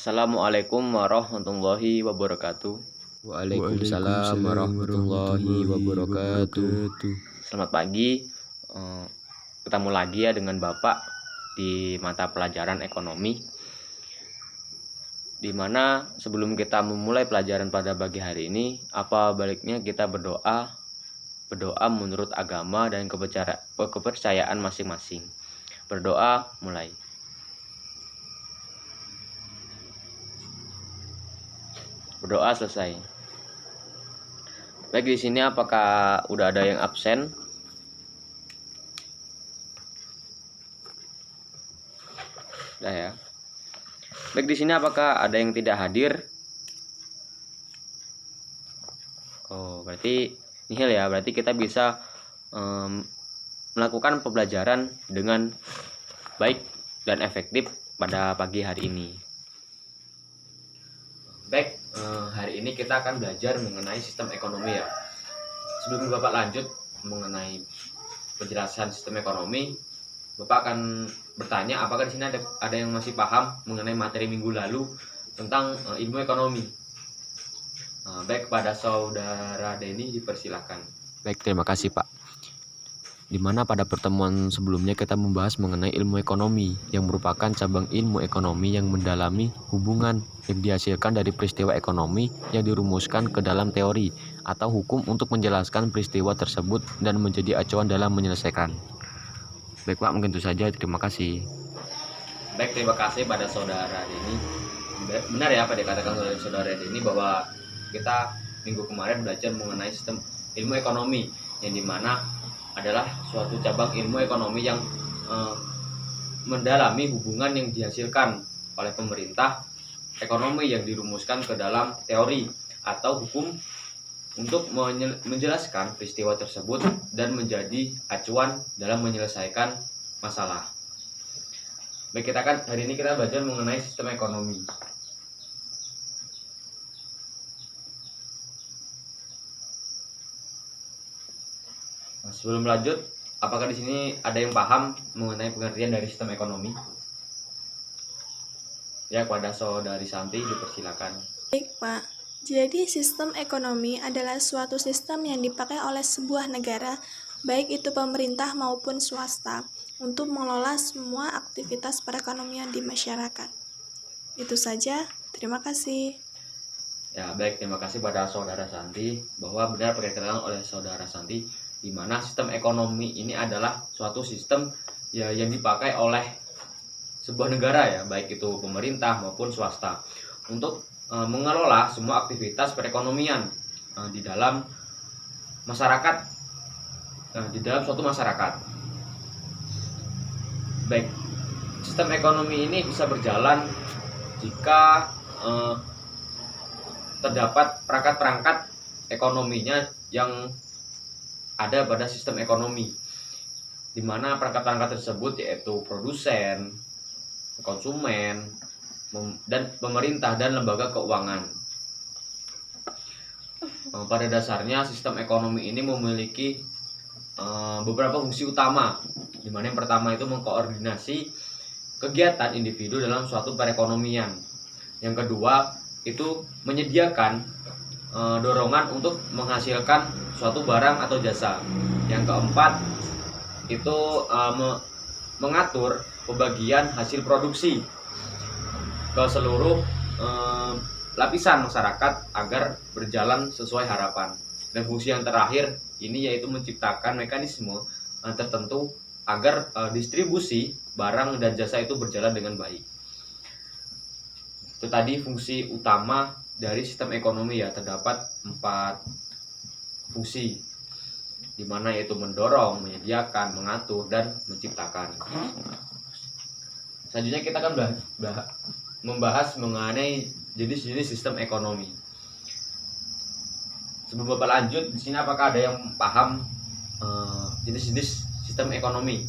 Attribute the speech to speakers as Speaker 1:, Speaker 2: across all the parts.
Speaker 1: Assalamualaikum warahmatullahi wabarakatuh.
Speaker 2: Waalaikumsalam warahmatullahi wabarakatuh.
Speaker 1: Selamat pagi. Ketemu lagi ya dengan Bapak di mata pelajaran ekonomi. Dimana sebelum kita memulai pelajaran pada pagi hari ini, apa baiknya kita berdoa menurut agama dan kepercayaan masing-masing. Berdoa mulai. Berdoa selesai. Baik, di sini apakah udah ada yang absen? Udah ya. Baik, di sini apakah ada yang tidak hadir? Oh, berarti nihil ya. Berarti kita bisa melakukan pembelajaran dengan baik dan efektif pada pagi hari ini. Baik, hari ini kita akan belajar mengenai sistem ekonomi ya. Sebelum Bapak lanjut mengenai penjelasan sistem ekonomi, Bapak akan bertanya apakah di sini ada yang masih paham mengenai materi minggu lalu tentang ilmu ekonomi. Baik, kepada Saudara Denny dipersilakan.
Speaker 2: Baik, terima kasih Pak. Dimana pada pertemuan sebelumnya kita membahas mengenai ilmu ekonomi yang merupakan cabang ilmu ekonomi yang mendalami hubungan yang dihasilkan dari peristiwa ekonomi yang dirumuskan ke dalam teori atau hukum untuk menjelaskan peristiwa tersebut dan menjadi acuan dalam menyelesaikan. Baik Pak, mungkin itu saja. Terima kasih.
Speaker 1: Baik, terima kasih pada Saudara Denny. Benar ya apa dikatakan oleh Saudara Denny bahwa kita minggu kemarin belajar mengenai sistem ilmu ekonomi yang dimana adalah suatu cabang ilmu ekonomi yang mendalami hubungan yang dihasilkan oleh pemerintah ekonomi yang dirumuskan ke dalam teori atau hukum untuk menjelaskan peristiwa tersebut dan menjadi acuan dalam menyelesaikan masalah. Baik, hari ini kita belajar mengenai sistem ekonomi. Sebelum lanjut, apakah di sini ada yang paham mengenai pengertian dari sistem ekonomi? Ya, kepada Saudari Santi dipersilakan.
Speaker 3: Baik, Pak. Jadi sistem ekonomi adalah suatu sistem yang dipakai oleh sebuah negara, baik itu pemerintah maupun swasta, untuk mengelola semua aktivitas perekonomian di masyarakat. Itu saja, terima kasih.
Speaker 1: Ya, baik, terima kasih pada Saudara Santi bahwa benar perkataan oleh Saudara Santi di mana sistem ekonomi ini adalah suatu sistem ya yang dipakai oleh sebuah negara ya, baik itu pemerintah maupun swasta untuk mengelola semua aktivitas perekonomian di dalam masyarakat, di dalam suatu masyarakat. Baik, sistem ekonomi ini bisa berjalan jika terdapat perangkat-perangkat ekonominya yang ada pada sistem ekonomi, di mana perangkat-perangkat tersebut yaitu produsen, konsumen, dan pemerintah dan lembaga keuangan. Pada dasarnya sistem ekonomi ini memiliki beberapa fungsi utama, di mana yang pertama itu mengkoordinasi kegiatan individu dalam suatu perekonomian. Yang kedua itu menyediakan dorongan untuk menghasilkan suatu barang atau jasa. Yang keempat itu mengatur pembagian hasil produksi ke seluruh lapisan masyarakat agar berjalan sesuai harapan. Dan fungsi yang terakhir ini yaitu menciptakan mekanisme tertentu agar distribusi barang dan jasa itu berjalan dengan baik. Itu tadi fungsi utama dari sistem ekonomi ya, terdapat 4 fungsi, di mana yaitu mendorong, menyediakan, mengatur, dan menciptakan. Selanjutnya kita akan membahas mengenai jenis-jenis sistem ekonomi. Sebelum Bapak lanjut, di sini apakah ada yang paham jenis-jenis sistem ekonomi?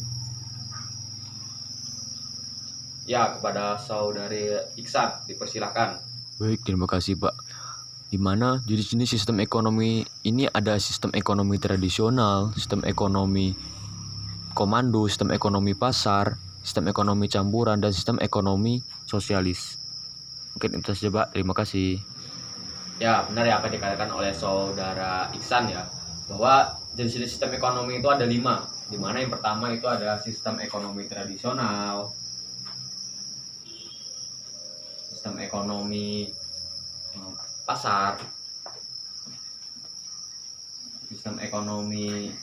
Speaker 1: Ya, kepada Saudari Iksan dipersilakan.
Speaker 2: Baik, terima kasih Pak. Di mana jenis-jenis sistem ekonomi ini ada sistem ekonomi tradisional, sistem ekonomi komando, sistem ekonomi pasar, sistem ekonomi campuran, dan sistem ekonomi sosialis. Mungkin itu saja Pak, terima kasih.
Speaker 1: Ya, benar ya apa yang dikatakan oleh saudara Iksan ya, bahwa jenis sistem ekonomi itu ada 5, di mana yang pertama itu ada sistem ekonomi tradisional, sistem ekonomi pasar, sistem ekonomi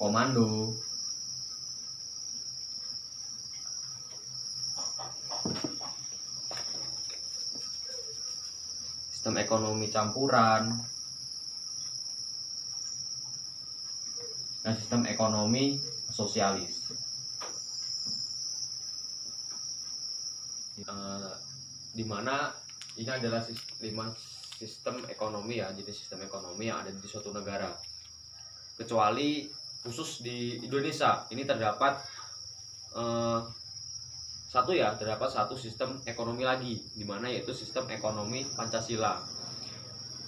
Speaker 1: komando, sistem ekonomi campuran, dan sistem ekonomi sosialis. Di mana ini adalah 5 sistem ekonomi ya, jadi sistem ekonomi yang ada di suatu negara. Kecuali khusus di Indonesia ini terdapat terdapat satu sistem ekonomi lagi, di mana yaitu sistem ekonomi Pancasila.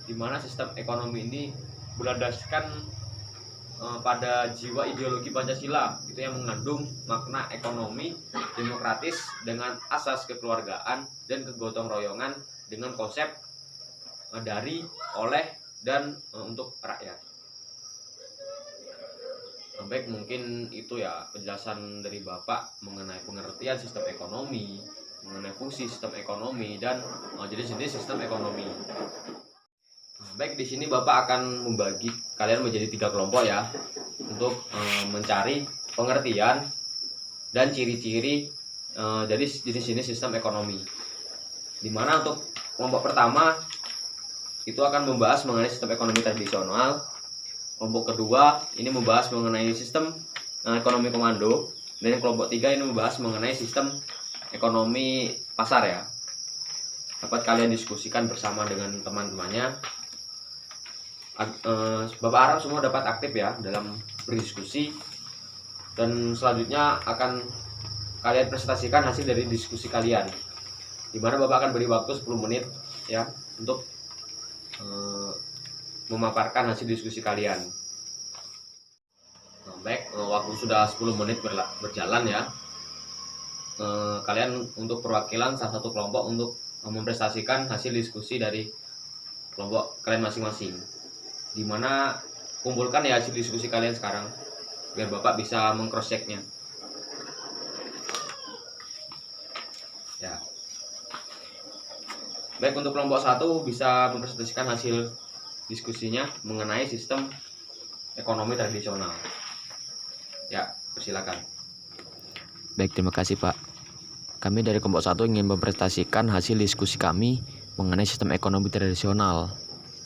Speaker 1: Di mana sistem ekonomi ini berlandaskan pada jiwa ideologi Pancasila, itu yang mengandung makna ekonomi demokratis dengan asas kekeluargaan dan kegotong royongan dengan konsep dari, oleh, dan untuk rakyat. Baik, mungkin itu ya penjelasan dari Bapak mengenai pengertian sistem ekonomi, mengenai fungsi sistem ekonomi, dan jenis-jenis sistem ekonomi. Baik, di sini Bapak akan membagi kalian menjadi 3 kelompok ya, untuk mencari pengertian dan ciri-ciri dari jenis-jenis sistem ekonomi. Dimana untuk kelompok pertama itu akan membahas mengenai sistem ekonomi tradisional. Kelompok kedua ini membahas mengenai sistem ekonomi komando, dan yang kelompok 3 ini membahas mengenai sistem ekonomi pasar ya. Dapat kalian diskusikan bersama dengan teman-temannya. Bapak harap semua dapat aktif ya dalam berdiskusi, dan selanjutnya akan kalian presentasikan hasil dari diskusi kalian, dimana Bapak akan beri waktu 10 menit ya untuk memaparkan hasil diskusi kalian. Baik, waktu sudah 10 menit berjalan ya. Kalian untuk perwakilan salah satu kelompok untuk mempresentasikan hasil diskusi dari kelompok kalian masing-masing. Dimana kumpulkan ya hasil diskusi kalian sekarang biar Bapak bisa meng-cross check-nya. Ya. Baik, untuk kelompok 1 bisa mempresentasikan hasil diskusinya mengenai sistem ekonomi tradisional. Ya, persilakan.
Speaker 2: Baik, terima kasih Pak. Kami dari kelompok 1 ingin mempresentasikan hasil diskusi kami mengenai sistem ekonomi tradisional.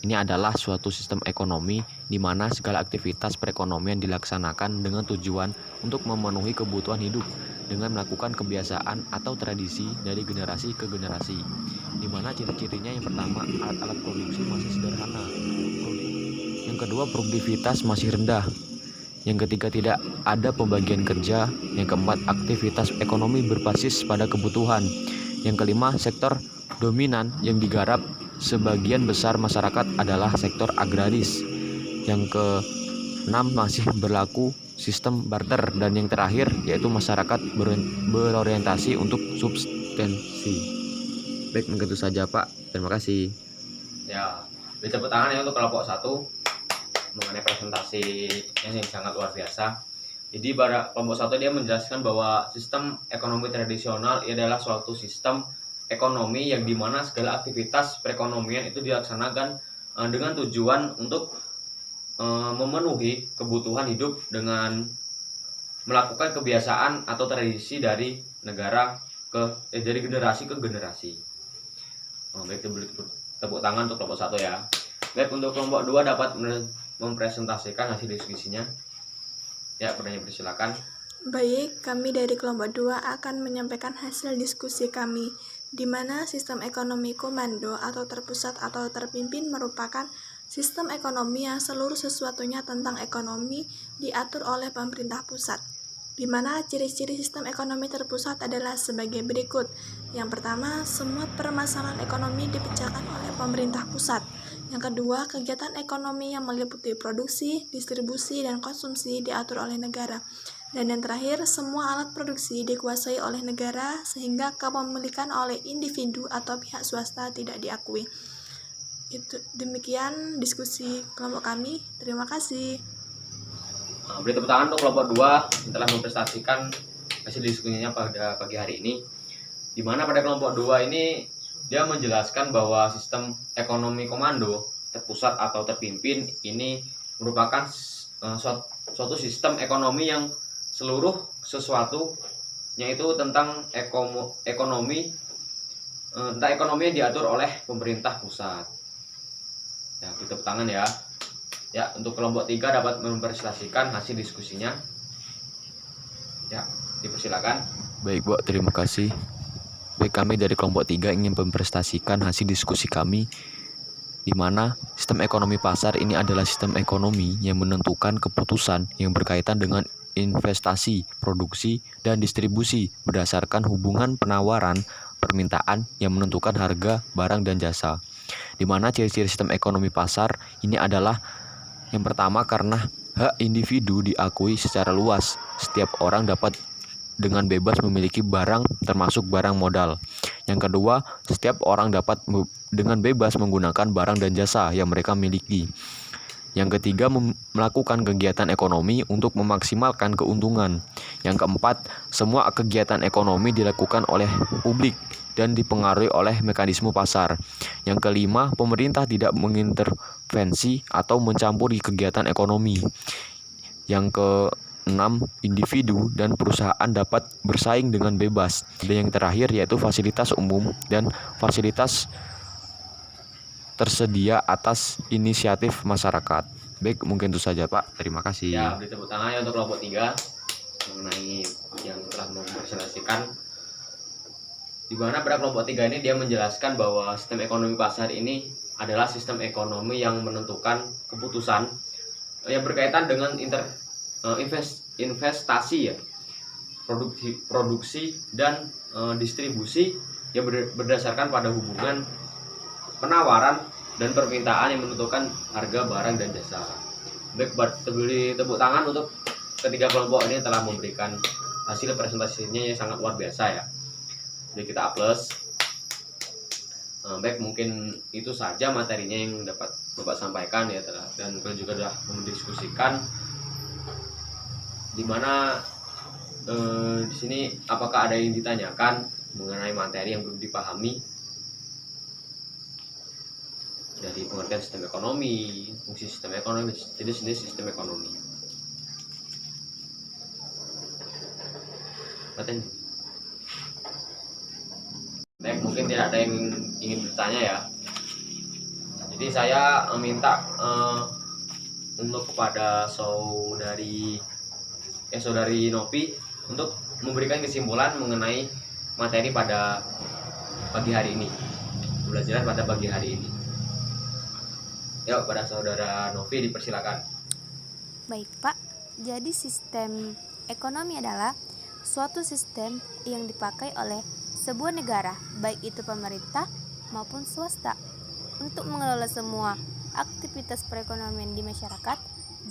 Speaker 2: Ini adalah suatu sistem ekonomi di mana segala aktivitas perekonomian dilaksanakan dengan tujuan untuk memenuhi kebutuhan hidup dengan melakukan kebiasaan atau tradisi dari generasi ke generasi. Di mana ciri-cirinya yang pertama, alat-alat produksi masih sederhana. Yang kedua, produktivitas masih rendah. Yang ketiga, tidak ada pembagian kerja. Yang keempat, aktivitas ekonomi berbasis pada kebutuhan. Yang kelima, sektor dominan yang digarap sebagian besar masyarakat adalah sektor agraris. Yang keenam, masih berlaku sistem barter. Dan yang terakhir yaitu masyarakat berorientasi untuk substansi. Baik, begitu saja Pak. Terima kasih.
Speaker 1: Ya, beri tepuk tangan ya untuk kelompok 1 mengenai presentasi yang sangat luar biasa. Jadi pada kelompok 1 dia menjelaskan bahwa sistem ekonomi tradisional adalah suatu sistem ekonomi yang dimana segala aktivitas perekonomian itu dilaksanakan dengan tujuan untuk memenuhi kebutuhan hidup dengan melakukan kebiasaan atau tradisi dari negara dari generasi ke generasi. Baik, tepuk tangan untuk kelompok 1 ya. Baik, untuk kelompok 2 dapat mempresentasikan hasil diskusinya. Ya, persilakan.
Speaker 3: Baik, kami dari kelompok 2 akan menyampaikan hasil diskusi kami, di mana sistem ekonomi komando atau terpusat atau terpimpin merupakan sistem ekonomi yang seluruh sesuatunya tentang ekonomi diatur oleh pemerintah pusat, di mana ciri-ciri sistem ekonomi terpusat adalah sebagai berikut. Yang pertama, semua permasalahan ekonomi dipecahkan oleh pemerintah pusat. Yang kedua, kegiatan ekonomi yang meliputi produksi, distribusi, dan konsumsi diatur oleh negara. Dan yang terakhir, semua alat produksi dikuasai oleh negara sehingga kepemilikan oleh individu atau pihak swasta tidak diakui. Itu demikian diskusi kelompok kami. Terima kasih.
Speaker 1: Beri tepuk tangan untuk kelompok 2 yang telah mempresentasikan hasil diskusinya pada pagi hari ini. Di mana pada kelompok 2 ini dia menjelaskan bahwa sistem ekonomi komando terpusat atau terpimpin ini merupakan suatu sistem ekonomi yang seluruh sesuatunya itu tentang ekonomi yang diatur oleh pemerintah pusat. Ya, beri tepuk tangan ya. Ya, untuk kelompok 3 dapat mempresentasikan hasil diskusinya. Ya, dipersilakan.
Speaker 2: Baik, Bu, terima kasih. Baik, kami dari kelompok 3 ingin mempresentasikan hasil diskusi kami, di mana sistem ekonomi pasar ini adalah sistem ekonomi yang menentukan keputusan yang berkaitan dengan investasi, produksi, dan distribusi berdasarkan hubungan penawaran permintaan yang menentukan harga barang dan jasa. Di mana ciri-ciri sistem ekonomi pasar ini adalah yang pertama, karena hak individu diakui secara luas. Setiap orang dapat dengan bebas memiliki barang termasuk barang modal. Yang kedua, setiap orang dapat dengan bebas menggunakan barang dan jasa yang mereka miliki. Yang ketiga, melakukan kegiatan ekonomi untuk memaksimalkan keuntungan. Yang keempat, semua kegiatan ekonomi dilakukan oleh publik dan dipengaruhi oleh mekanisme pasar. Yang kelima, pemerintah tidak mengintervensi atau mencampuri kegiatan ekonomi. Yang keenam, individu dan perusahaan dapat bersaing dengan bebas. Dan yang terakhir yaitu fasilitas umum dan fasilitas tersedia atas inisiatif masyarakat. Baik, mungkin itu saja, Pak. Terima kasih.
Speaker 1: Ya, beri tepuk tangan ya untuk kelompok 3 mengenai yang telah mempresentasikan. Di mana pada kelompok 3 ini dia menjelaskan bahwa sistem ekonomi pasar ini adalah sistem ekonomi yang menentukan keputusan yang berkaitan dengan investasi ya, produksi dan distribusi yang berdasarkan pada hubungan penawaran dan permintaan yang menentukan harga barang dan jasa. Baik, beri tepuk tangan untuk ketiga kelompok ini telah memberikan hasil presentasinya yang sangat luar biasa ya. Jadi kita plus. Baik, mungkin itu saja materinya yang dapat Bapak sampaikan ya, dan kalian juga sudah mendiskusikan di mana di sini apakah ada yang ditanyakan mengenai materi yang belum dipahami dari pengertian sistem ekonomi, fungsi sistem ekonomi, jenis-jenis sistem ekonomi. Baik, mungkin tidak ada yang ingin bertanya ya. Jadi saya minta untuk kepada saudari Novi untuk memberikan kesimpulan mengenai materi pada pagi hari ini, pembelajaran pada pagi hari ini. Yuk, pada saudara Novi dipersilakan.
Speaker 4: Baik, Pak. Jadi sistem ekonomi adalah suatu sistem yang dipakai oleh sebuah negara, baik itu pemerintah maupun swasta, untuk mengelola semua aktivitas perekonomian di masyarakat.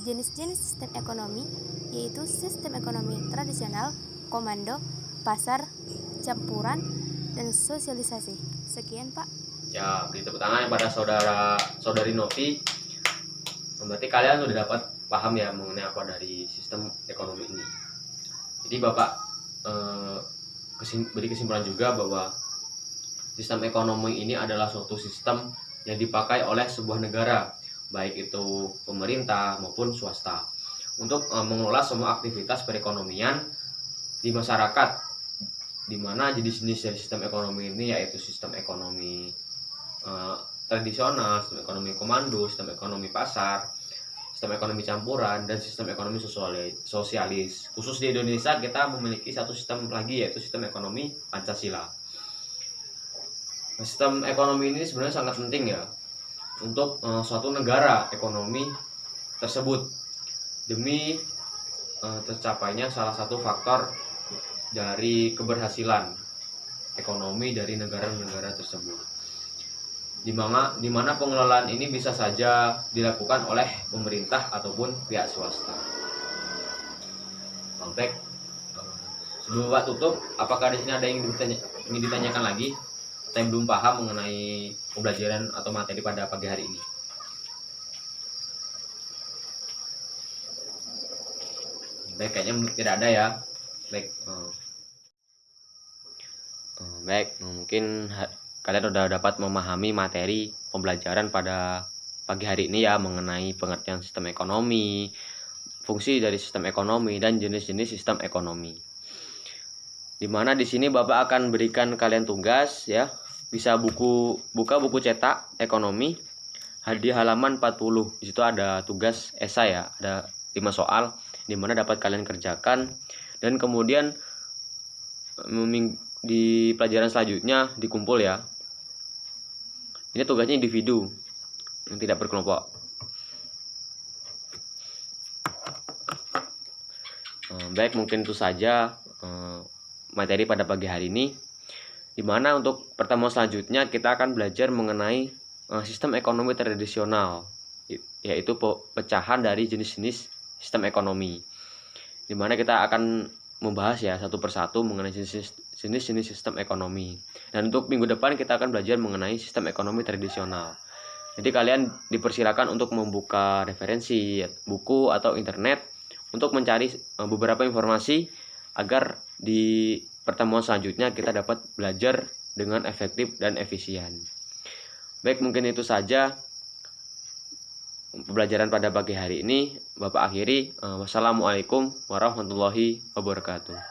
Speaker 4: Jenis-jenis sistem ekonomi yaitu sistem ekonomi tradisional, komando, pasar, campuran, dan sosialisasi. Sekian, Pak.
Speaker 1: Ya, beri tepuk tangan pada saudari Novi. Berarti kalian sudah dapat paham ya mengenai apa dari sistem ekonomi ini. Jadi Bapak beri kesimpulan juga bahwa sistem ekonomi ini adalah suatu sistem yang dipakai oleh sebuah negara, baik itu pemerintah maupun swasta, untuk mengelola semua aktivitas perekonomian di masyarakat, di mana jenis-jenis dari sistem ekonomi ini yaitu sistem ekonomi tradisional, sistem ekonomi komando, sistem ekonomi pasar, sistem ekonomi campuran, dan sistem ekonomi sosialis. Khusus di Indonesia kita memiliki satu sistem lagi yaitu sistem ekonomi Pancasila. Sistem ekonomi ini sebenarnya sangat penting ya untuk suatu negara ekonomi tersebut demi tercapainya salah satu faktor dari keberhasilan ekonomi dari negara-negara tersebut. Di mana pengelolaan ini bisa saja dilakukan oleh pemerintah ataupun pihak swasta. Baik. Sebelum Bapak tutup, apakah di sini ada yang ingin ditanyakan lagi? Saya belum paham mengenai pembelajaran atau materi pada pagi hari ini. Baik, kayaknya tidak ada ya. Baik.
Speaker 2: Baik, mungkin kalian sudah dapat memahami materi pembelajaran pada pagi hari ini ya, mengenai pengertian sistem ekonomi, fungsi dari sistem ekonomi, dan jenis-jenis sistem ekonomi. Dimana di sini Bapak akan berikan kalian tugas ya, bisa buka buku cetak ekonomi di halaman 40. Di situ ada tugas esai ya, ada 5 soal dimana dapat kalian kerjakan, dan kemudian di pelajaran selanjutnya dikumpul ya. Ini tugasnya individu yang tidak berkelompok. Baik, mungkin itu saja materi pada pagi hari ini, dimana untuk pertemuan selanjutnya kita akan belajar mengenai sistem ekonomi tradisional, yaitu pecahan dari jenis-jenis sistem ekonomi, dimana kita akan membahas ya satu persatu mengenai jenis-jenis sistem ekonomi. Dan untuk minggu depan kita akan belajar mengenai sistem ekonomi tradisional. Jadi kalian dipersilakan untuk membuka referensi buku atau internet untuk mencari beberapa informasi agar di pertemuan selanjutnya kita dapat belajar dengan efektif dan efisien. Baik, mungkin itu saja pembelajaran pada pagi hari ini. Bapak akhiri. Wassalamualaikum warahmatullahi wabarakatuh.